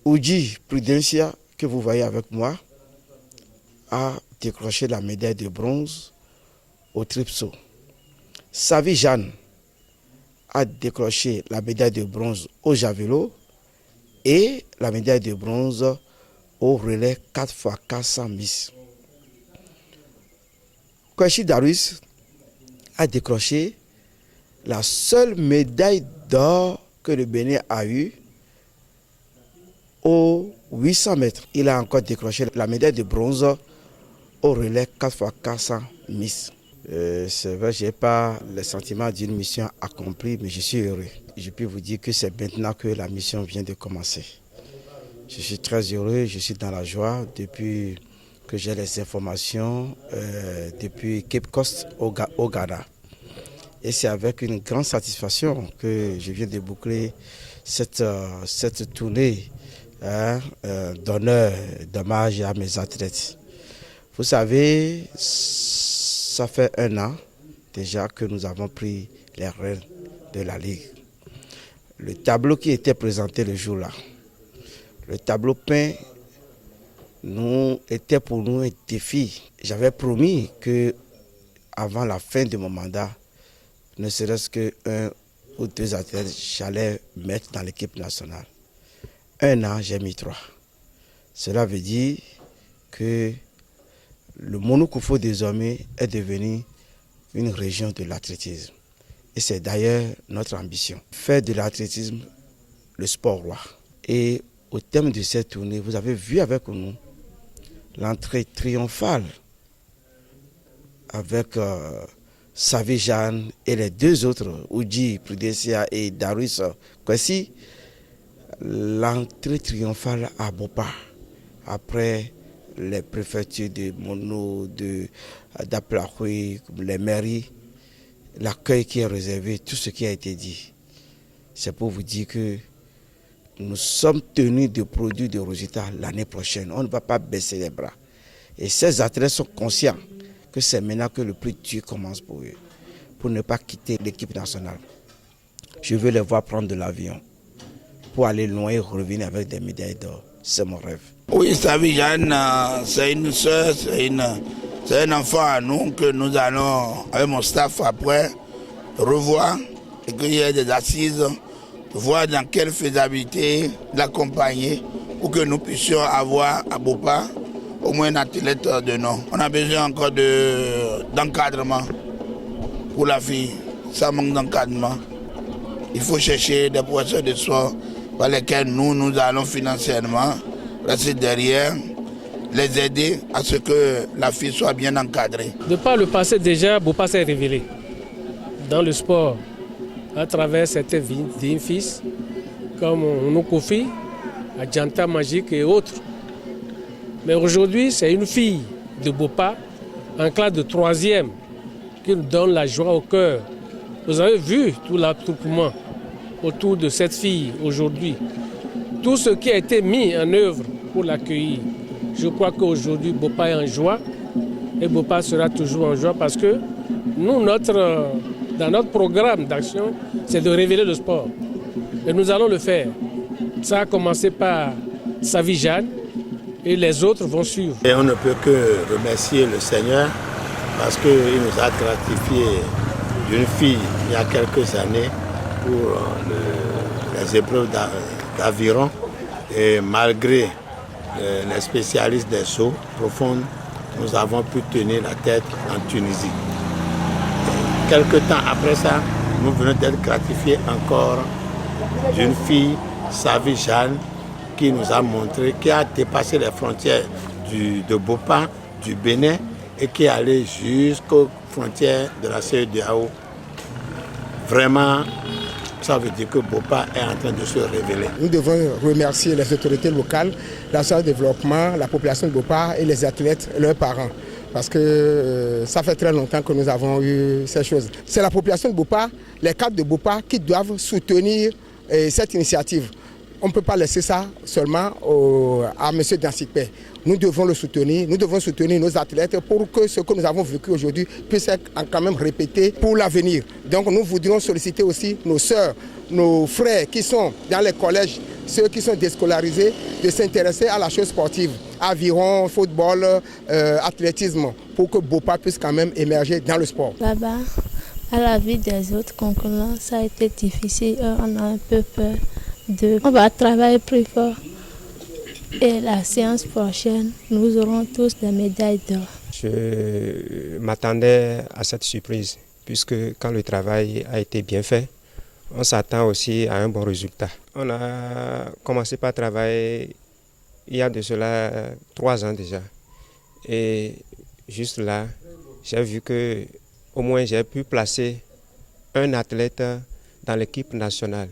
Oudji Prudencia, que vous voyez avec moi, a décroché la médaille de bronze au tripsaut. Savi Jeanne a décroché la médaille de bronze au javelot et la médaille de bronze au relais 4x400 miss. Kweshi Darus a décroché la seule médaille d'or que le Bénin a eue aux 800 mètres. Il a encore décroché la médaille de bronze au relais 4x400 miss. C'est vrai, je n'ai pas le sentiment d'une mission accomplie, mais je suis heureux. Je peux vous dire que c'est maintenant que la mission vient de commencer. Je suis très heureux, je suis dans la joie depuis que j'ai les informations depuis Cape Coast au Ghana. Et c'est avec une grande satisfaction que je viens de boucler cette tournée d'honneur, d'hommage à mes athlètes. Vous savez, ça fait 1 an déjà que nous avons pris les rênes de la Ligue. Le tableau qui était présenté le jour-là, le tableau peint, était pour nous un défi. J'avais promis que avant la fin de mon mandat, ne serait-ce qu'un ou 2 athlètes, j'allais mettre dans l'équipe nationale. 1 an, j'ai mis 3. Cela veut dire que le Monoukoufo désormais est devenu une région de l'athlétisme. Et c'est d'ailleurs notre ambition. Faire de l'athlétisme le sport roi. Et au terme de cette tournée, vous avez vu avec nous l'entrée triomphale avec Savi Jeanne et les 2 autres, Oudji Prudencia et Darus Kwesi. L'entrée triomphale à Bopa, après les préfectures de Mono, d'Aplahoui, les mairies, l'accueil qui est réservé, tout ce qui a été dit. C'est pour vous dire que nous sommes tenus de produire des résultats l'année prochaine. On ne va pas baisser les bras. Et ces athlètes sont conscients que c'est maintenant que le plus dur commence pour eux, pour ne pas quitter l'équipe nationale. Je veux les voir prendre de l'avion pour aller loin et revenir avec des médailles d'or. C'est mon rêve. Oui, Savi Jeanne, c'est une soeur, c'est un enfant à nous que nous allons, avec mon staff après, revoir et qu'il y ait des assises, voir dans quelle faisabilité l'accompagner pour que nous puissions avoir à Bopa au moins un athlète de nom. On a besoin encore d'encadrement pour la fille. Ça manque d'encadrement. Il faut chercher des professeurs de sport par lesquels nous allons financièrement rester derrière, les aider à ce que la fille soit bien encadrée. De par le passé déjà, Bopa s'est révélé dans le sport à travers certains dignes fils comme Onokofi, Adjanta Magique et autres. Mais aujourd'hui, c'est une fille de Bopa en classe de 3e qui nous donne la joie au cœur. Vous avez vu tout l'attroupement autour de cette fille aujourd'hui. Tout ce qui a été mis en œuvre pour l'accueillir. Je crois qu'aujourd'hui, Bopa est en joie et Bopa sera toujours en joie parce que nous, dans notre programme d'action, c'est de révéler le sport. Et nous allons le faire. Ça a commencé par Savi Jeanne et les autres vont suivre. Et on ne peut que remercier le Seigneur parce qu'il nous a gratifié d'une fille il y a quelques années pour les épreuves d'aviron. Et malgré les spécialistes des sauts profonds, nous avons pu tenir la tête en Tunisie. Quelque temps après ça, nous venons d'être gratifiés encore d'une fille, Savi Jeanne, qui nous a montré, qui a dépassé les frontières de Bopa, du Bénin, et qui est allé jusqu'aux frontières de la CEDEAO. Vraiment, ça veut dire que Bopa est en train de se révéler. Nous devons remercier les autorités locales, l'agence de développement, la population de Bopa et les athlètes et leurs parents. Parce que ça fait très longtemps que nous avons eu ces choses. C'est la population de Bopa, les cadres de Bopa qui doivent soutenir cette initiative. On ne peut pas laisser ça seulement à M. Dansikpe. Nous devons le soutenir, nous devons soutenir nos athlètes pour que ce que nous avons vécu aujourd'hui puisse être quand même répété pour l'avenir. Donc nous voudrions solliciter aussi nos sœurs, nos frères qui sont dans les collèges ceux qui sont déscolarisés de s'intéresser à la chose sportive, aviron, football, athlétisme, pour que Bopa puisse quand même émerger dans le sport. Là-bas, à la vie des autres concurrents, ça a été difficile. On a un peu peur on va travailler plus fort. Et la séance prochaine, nous aurons tous des médailles d'or. Je m'attendais à cette surprise, puisque quand le travail a été bien fait, on s'attend aussi à un bon résultat. On a commencé par travailler il y a de cela 3 ans déjà. Et juste là, j'ai vu que au moins j'ai pu placer un athlète dans l'équipe nationale.